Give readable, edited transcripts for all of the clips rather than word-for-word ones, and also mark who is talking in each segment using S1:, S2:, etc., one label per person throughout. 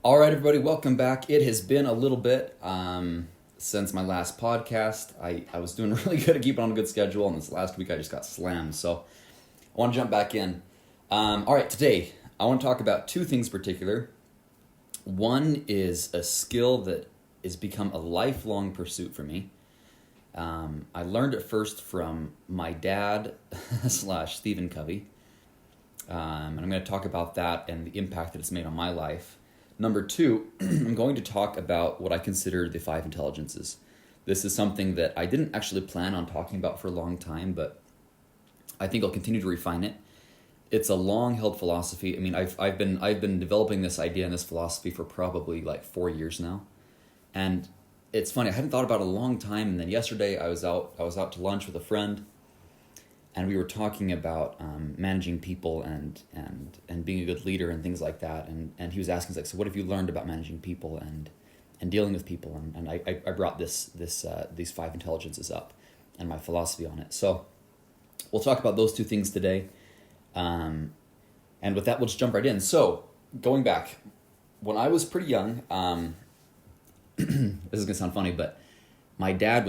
S1: All right, everybody, welcome back. It has been a little bit since my last podcast. I was doing really good at keeping on a good schedule, and this last week I just got slammed. So I want to jump back in. All right, today I want to talk about two things in particular. One is a skill that has become a lifelong pursuit for me. I learned it first from my dad slash Stephen Covey. And I'm going to talk about that and the impact that it's made on my life. Number two, I'm going to talk about what I consider the five intelligences. This is something that I didn't actually plan on talking about for a long time, but I think I'll continue to refine it. It's a long-held philosophy. I mean, I've been developing this idea and this philosophy for probably like 4 years now, and it's funny. I hadn't thought about it a long time, and then yesterday I was out to lunch with a friend, and we were talking about managing people and being a good leader and things like that. And he was asking, like, so what have you learned about managing people and dealing with people? And I brought these five intelligences up and my philosophy on it. So we'll talk about those two things today. And with that, we'll just jump right in. So going back, when I was pretty young, this is gonna sound funny, but my dad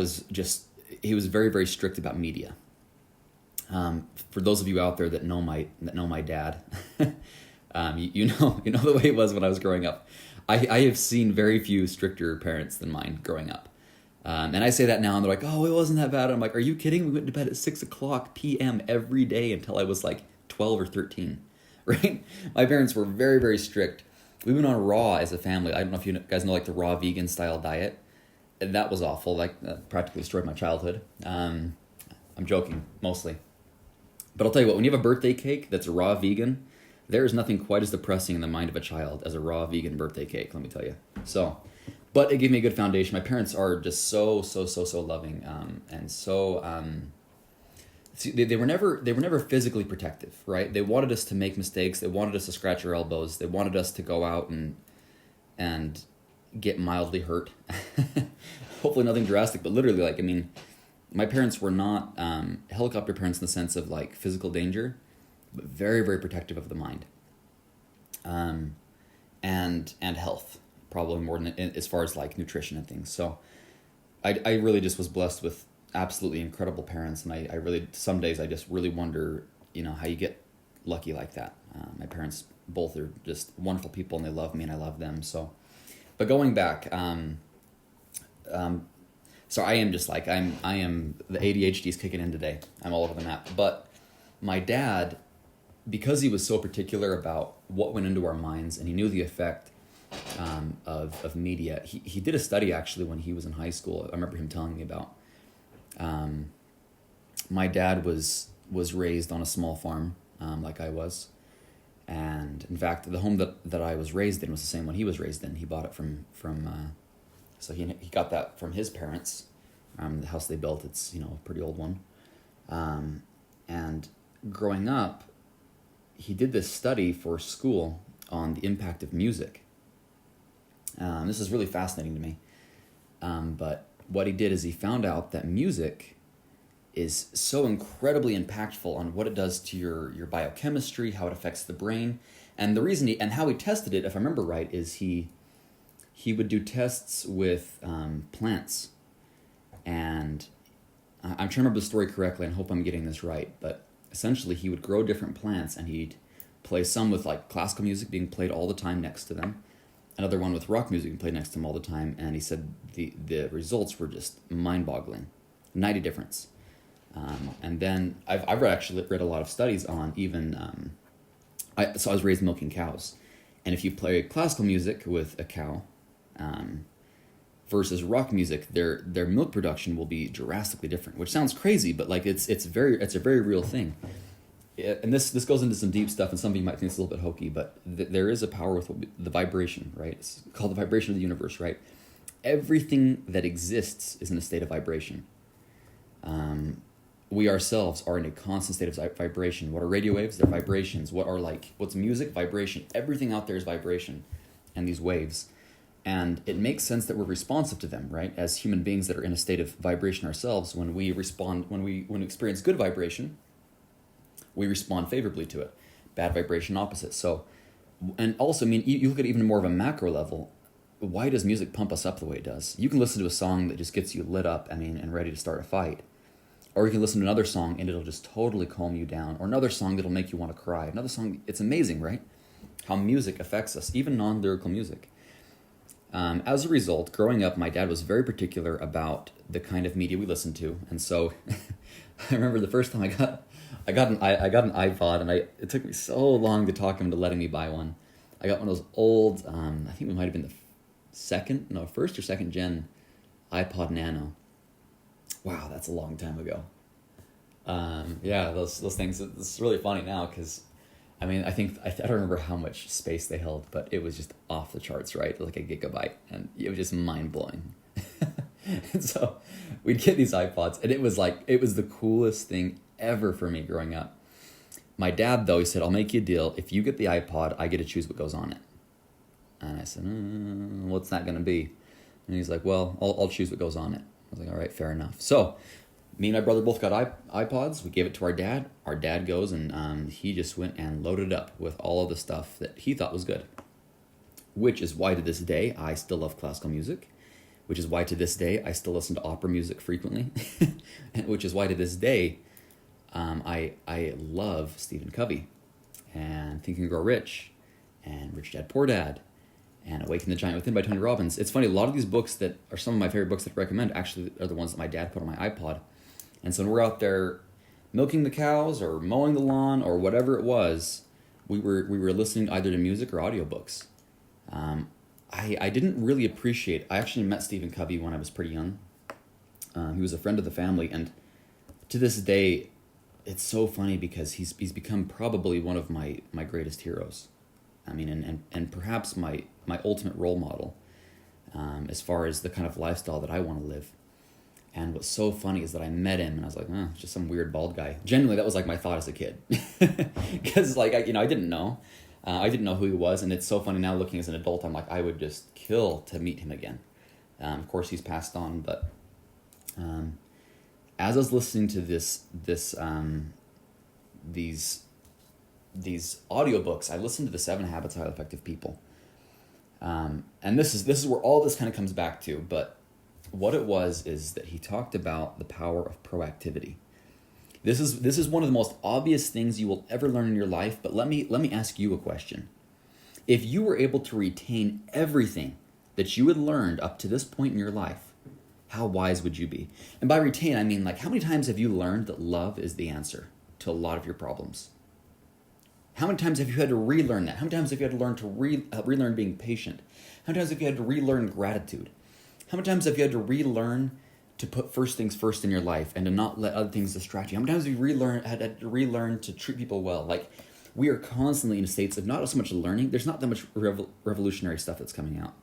S1: he was very, very strict about media. For those of you out there that know my dad, you know the way it was when I was growing up. I have seen very few stricter parents than mine growing up. And I say that now, and they're like, "Oh, it wasn't that bad." I'm like, "Are you kidding? We went to bed at 6:00 p.m. every day until I was like 12 or 13, right?" My parents were very, very strict. We went on raw as a family. I don't know if you guys know, like, the raw vegan style diet. And that was awful. Like, practically destroyed my childhood. I'm joking, mostly. But I'll tell you what, when you have a birthday cake that's raw vegan, there is nothing quite as depressing in the mind of a child as a raw vegan birthday cake, let me tell you. So, but it gave me a good foundation. My parents are just so loving, and so they were never physically protective, right? They wanted us to make mistakes. They wanted us to scratch our elbows. They wanted us to go out and get mildly hurt. Hopefully nothing drastic, but literally, like, I mean, my parents were not helicopter parents in the sense of like physical danger, but very, very protective of the mind, and health, probably more than as far as like nutrition and things. So I really just was blessed with absolutely incredible parents, and I really, some days I just really wonder, how you get lucky like that. My parents both are just wonderful people, and they love me and I love them. So, but going back, so I am just like, I am, the ADHD is kicking in today. I'm all over the map. But my dad, because he was so particular about what went into our minds, and he knew the effect of media, he did a study actually when he was in high school. I remember him telling me about. My dad was raised on a small farm, like I was. And in fact, the home that I was raised in was the same one he was raised in. He bought it from so he got that from his parents. The house they built, it's, a pretty old one. And growing up, he did this study for school on the impact of music. This is really fascinating to me. But what he did is he found out that music is so incredibly impactful on what it does to your biochemistry, how it affects the brain. And the reason and how he tested it, if I remember right, is he would do tests with plants. And I'm trying to remember the story correctly, and I hope I'm getting this right, but essentially he would grow different plants, and he'd play some with like classical music being played all the time next to them, another one with rock music being played next to them all the time, and he said the results were just mind-boggling, night of difference. And then I've actually read a lot of studies on even, so I was raised milking cows, and if you play classical music with a cow, versus rock music, their milk production will be drastically different, which sounds crazy, but like it's a very real thing. And this goes into some deep stuff, and some of you might think it's a little bit hokey, but there is a power with the vibration, right? It's called the vibration of the universe, right? Everything that exists is in a state of vibration. We ourselves are in a constant state of vibration. What are radio waves? They're vibrations. What's music? Vibration. Everything out there is vibration, and these waves. And it makes sense that we're responsive to them, right? As human beings that are in a state of vibration ourselves, when we experience good vibration, we respond favorably to it. Bad vibration, opposite. So And also, I mean, you look at even more of a macro level. Why does music pump us up the way it does? You can listen to a song that just gets you lit up, I mean, and ready to start a fight. Or you can listen to another song and it'll just totally calm you down. Or another song that'll make you want to cry. Another song, it's amazing, right? How music affects us, even non-lyrical music. As a result, growing up, my dad was very particular about the kind of media we listened to. And so I remember the first time I got an iPod, and it took me so long to talk him into letting me buy one. I got one of those old, I think it might have been the first or second gen iPod Nano. Wow, that's a long time ago. Yeah, those things. It's really funny now because, I mean, I don't remember how much space they held, but it was just off the charts, right? Like a gigabyte, and it was just mind blowing. And so we'd get these iPods, and it was the coolest thing ever for me growing up. My dad, though, he said, "I'll make you a deal. If you get the iPod, I get to choose what goes on it." And I said, "What's that going to be?" And he's like, "Well, I'll choose what goes on it." I was like, "All right, fair enough." So me and my brother both got iPods. We gave it to our dad. Our dad goes and he just went and loaded it up with all of the stuff that he thought was good. Which is why to this day I still love classical music. Which is why to this day I still listen to opera music frequently. Which is why to this day I love Stephen Covey and Think and Grow Rich and Rich Dad Poor Dad and Awaken the Giant Within by Tony Robbins. It's funny, a lot of these books that are some of my favorite books that I recommend actually are the ones that my dad put on my iPod. And so when we're out there milking the cows or mowing the lawn or whatever it was, we were listening either to music or audiobooks. I didn't really appreciate. I actually met Stephen Covey when I was pretty young. He was a friend of the family, and to this day, it's so funny because he's become probably one of my greatest heroes. I mean, and perhaps my ultimate role model, as far as the kind of lifestyle that I want to live. And what's so funny is that I met him and I was like, just some weird bald guy. Genuinely, that was like my thought as a kid, because I didn't know. I didn't know who he was, and it's so funny now looking as an adult. I'm like, I would just kill to meet him again. Of course, he's passed on, but as I was listening to these audiobooks, I listened to the 7 Habits of Highly Effective People, and this is where all this kind of comes back to. But what it was is that he talked about the power of proactivity. This is one of the most obvious things you will ever learn in your life, but let me ask you a question. If you were able to retain everything that you had learned up to this point in your life, how wise would you be? And by retain, I mean, like, how many times have you learned that love is the answer to a lot of your problems? How many times have you had to relearn that? How many times have you had to learn to relearn being patient? How many times have you had to relearn gratitude? How many times have you had to relearn to put first things first in your life and to not let other things distract you? How many times have you had to relearn to treat people well? Like, we are constantly in states of not so much learning. There's not that much revolutionary stuff that's coming out.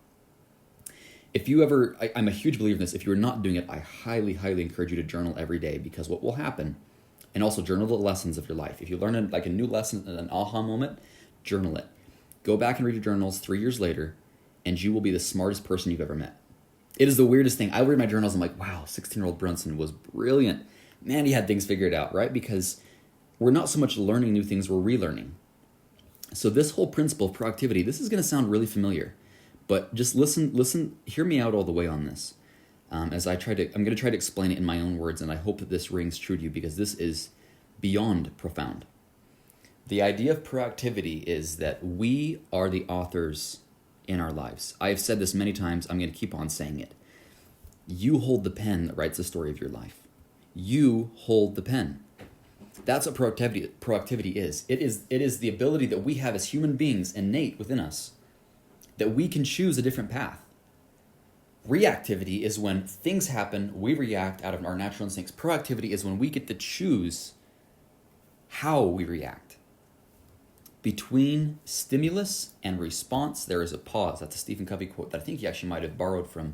S1: If you ever, I'm a huge believer in this. If you're not doing it, I highly, highly encourage you to journal every day, because what will happen, and also journal the lessons of your life. If you learn a new lesson, an aha moment, journal it. Go back and read your journals 3 years later, and you will be the smartest person you've ever met. It is the weirdest thing. I read my journals, I'm like, wow, 16-year-old Brunson was brilliant. Man, he had things figured out, right? Because we're not so much learning new things, we're relearning. So this whole principle of proactivity, this is going to sound really familiar, but just listen, hear me out all the way on this. I'm going to try to explain it in my own words, and I hope that this rings true to you, because this is beyond profound. The idea of proactivity is that we are the authors in our lives. I have said this many times. I'm going to keep on saying it. You hold the pen that writes the story of your life. You hold the pen. That's what proactivity is. It is the ability that we have as human beings innate within us, that we can choose a different path. Reactivity is when things happen, we react out of our natural instincts. Proactivity is when we get to choose how we react. Between stimulus and response, there is a pause. That's a Stephen Covey quote that I think he actually might have borrowed from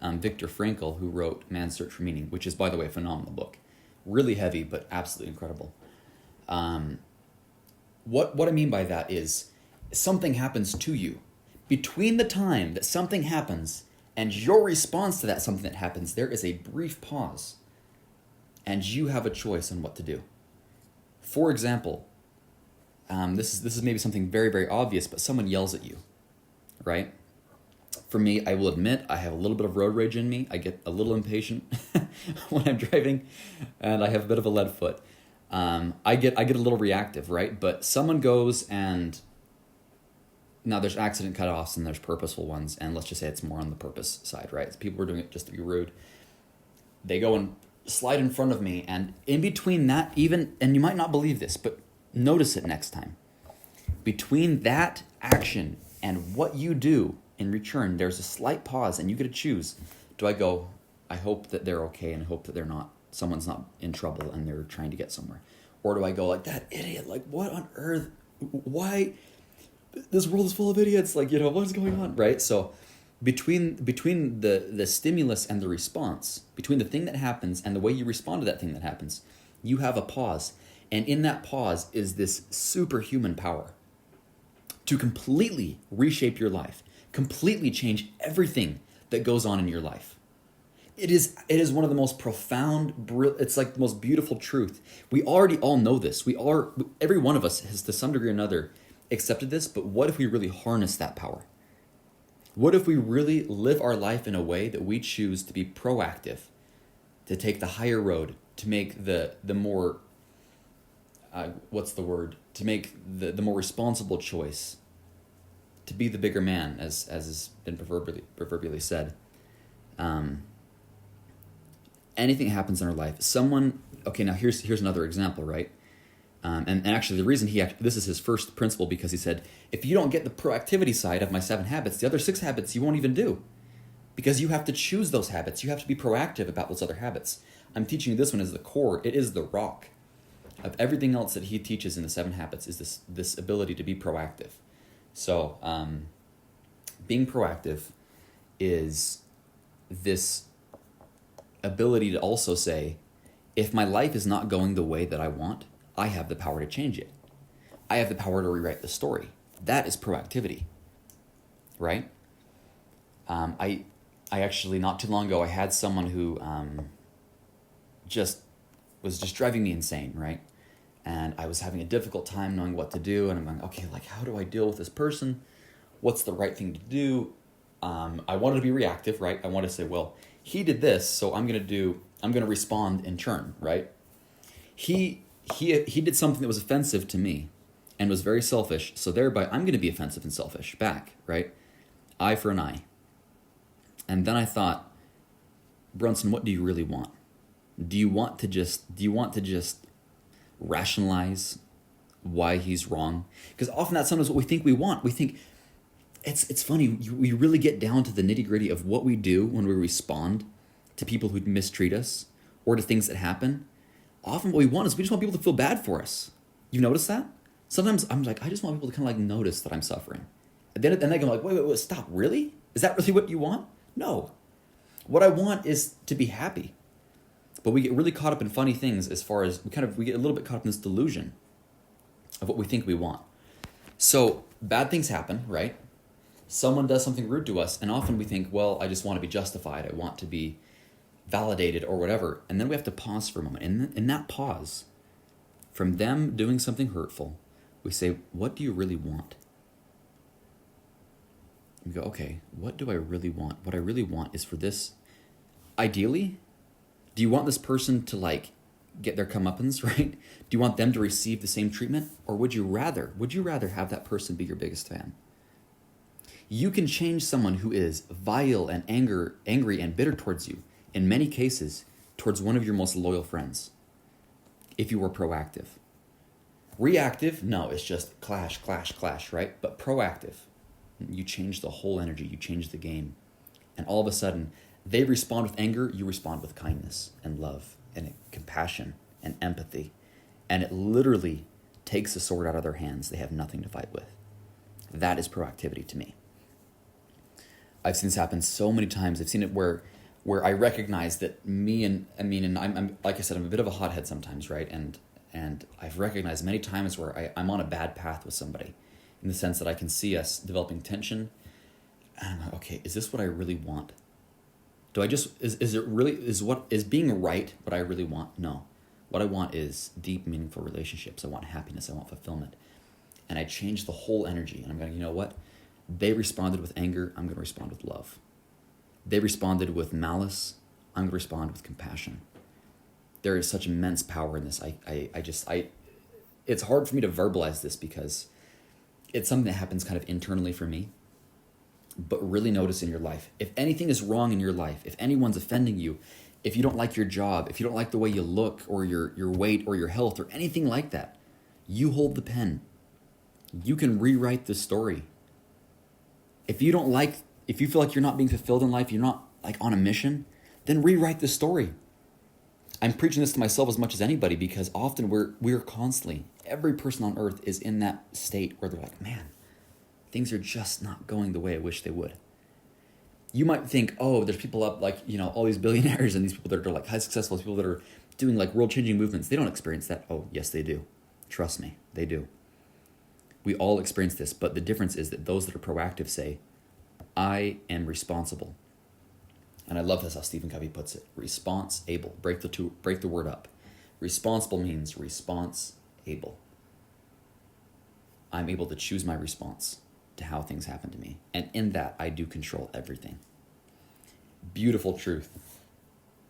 S1: Viktor Frankl, who wrote Man's Search for Meaning, which is, by the way, a phenomenal book. Really heavy, but absolutely incredible. What I mean by that is something happens to you. Between the time that something happens and your response to that something that happens, there is a brief pause, and you have a choice on what to do. For example, this is maybe something very, very obvious, but someone yells at you, right? For me, I will admit I have a little bit of road rage in me. I get a little impatient when I'm driving, and I have a bit of a lead foot. I get a little reactive, right? But someone goes and now there's accident cutoffs and there's purposeful ones, and let's just say it's more on the purpose side, right? People are doing it just to be rude. They go and slide in front of me, and in between that, even, and you might not believe this, but notice it next time. Between that action and what you do in return, there's a slight pause, and you get to choose. Do I go, I hope that they're okay and I hope that someone's not in trouble and they're trying to get somewhere? Or do I go like, that idiot, like what on earth, why, this world is full of idiots, like, what is going on, right? So between the stimulus and the response, between the thing that happens and the way you respond to that thing that happens, you have a pause. And in that pause is this superhuman power to completely reshape your life, completely change everything that goes on in your life. It is one of the most profound, it's like the most beautiful truth. We already all know this. Every one of us has to some degree or another accepted this, but what if we really harness that power? What if we really live our life in a way that we choose to be proactive, to take the higher road, to make the more, to make the more responsible choice, to be the bigger man, as has been proverbially said. Anything happens in our life, now here's another example, right? And actually the reason this is his first principle, because he said, if you don't get the proactivity side of my 7 habits, the other 6 habits you won't even do, because you have to choose those habits. You have to be proactive about those other habits. I'm teaching you this one as the core. It is the rock of everything else that he teaches in the 7 habits, is this ability to be proactive. So being proactive is this ability to also say, if my life is not going the way that I want, I have the power to change it. I have the power to rewrite the story. That is proactivity, right? I actually, not too long ago, I had someone who was just driving me insane, right? And I was having a difficult time knowing what to do, and I'm like, okay, like, how do I deal with this person? What's the right thing to do? I wanted to be reactive, right? I wanted to say, well, he did this, so I'm gonna respond in turn, right? He did something that was offensive to me and was very selfish, so thereby I'm going to be offensive and selfish back, right? Eye for an eye. And then I thought, Brunson, what do you really want? Do you want to just rationalize why he's wrong? Because often that's sometimes what we think we want. We think, it's funny, we really get down to the nitty-gritty of what we do when we respond to people who mistreat us or to things that happen. Often what we want is we just want people to feel bad for us. You notice that? Sometimes I'm like, I just want people to kind of like notice that I'm suffering. And then they go like, wait, stop, really? Is that really what you want? No. What I want is to be happy. But we get really caught up in funny things as far as we get a little bit caught up in this delusion of what we think we want. So bad things happen, right? Someone does something rude to us, and often we think, well, I just want to be justified. I want to be validated or whatever. And then we have to pause for a moment. And in that pause, from them doing something hurtful, we say, what do you really want? We go, okay, what do I really want? What I really want is for this, ideally, do you want this person to like get their comeuppance, right? Do you want them to receive the same treatment? Or would you rather have that person be your biggest fan? You can change someone who is vile and angry and bitter towards you, in many cases, towards one of your most loyal friends, if you were proactive. Reactive, no, it's just clash, right? But proactive, you change the whole energy, you change the game. And all of a sudden, they respond with anger, you respond with kindness and love and compassion and empathy. And it literally takes the sword out of their hands. They have nothing to fight with. That is proactivity to me. I've seen this happen so many times. I've seen it where I recognize that I'm like I said, I'm a bit of a hothead sometimes, right? And I've recognized many times where I'm on a bad path with somebody, in the sense that I can see us developing tension, and I'm like, okay, is this what I really want? Is being right what I really want? No. What I want is deep, meaningful relationships. I want happiness. I want fulfillment. and I changed the whole energy. And I'm going, you know what? They responded with anger. I'm going to respond with love. They responded with malice. I'm going to respond with compassion. There is such immense power in this. It's hard for me to verbalize this because it's something that happens kind of internally for me. But really notice in your life, if anything is wrong in your life, if anyone's offending you, if you don't like your job, if you don't like the way you look or your weight or your health or anything like that, you hold the pen. You can rewrite the story. If you feel like you're not being fulfilled in life, you're not like on a mission, then rewrite the story. I'm preaching this to myself as much as anybody because often we're constantly, every person on earth is in that state where they're like, man, things are just not going the way I wish they would. You might think, oh, there's people up like, all these billionaires and these people that are like high successful, people that are doing like world-changing movements. They don't experience that. Oh, yes, they do. Trust me, they do. We all experience this, but the difference is that those that are proactive say, I am responsible. And I love this how Stephen Covey puts it. Response-able. Break the word up. Responsible means response-able. I'm able to choose my response to how things happen to me. And in that, I do control everything. Beautiful truth.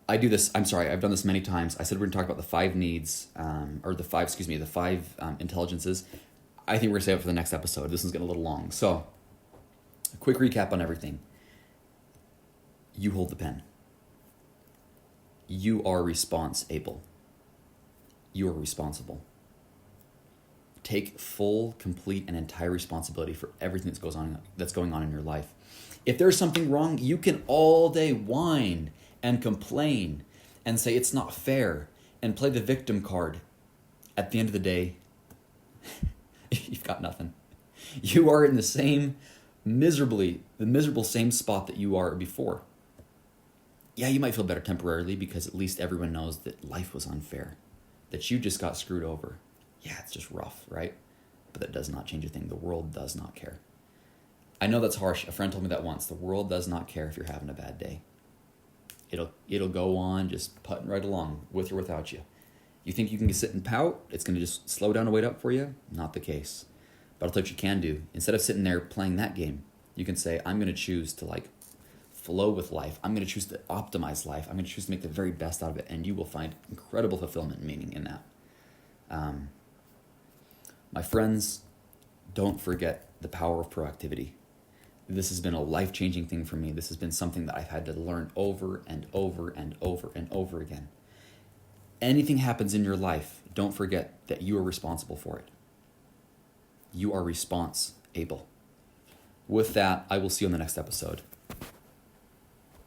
S1: I've done this many times. I said we're going to talk about the 5 needs, the 5 intelligences. I think we're going to save it for the next episode. This one's getting a little long. So, a quick recap on everything. You hold the pen. You are response-able. You are responsible. Take full, complete, and entire responsibility for everything that's going on in your life. If there's something wrong, you can all day whine and complain and say it's not fair and play the victim card. At the end of the day, you've got nothing. You are in the miserable same spot that you are before. Yeah, you might feel better temporarily because at least everyone knows that life was unfair, that you just got screwed over. Yeah, it's just rough, right? But that does not change a thing. The world does not care. I know that's harsh. A friend told me that once. The world does not care if you're having a bad day. It'll go on just putting right along with or without you. You think you can sit and pout? It's going to just slow down and wait up for you? Not the case. But I'll tell you what you can do. Instead of sitting there playing that game, you can say, I'm going to choose to flow with life. I'm going to choose to optimize life. I'm going to choose to make the very best out of it. And you will find incredible fulfillment and meaning in that. My friends, don't forget the power of proactivity. This has been a life-changing thing for me. This has been something that I've had to learn over and over and over and over again. Anything happens in your life, don't forget that you are responsible for it. You are response-able. With that, I will see you on the next episode.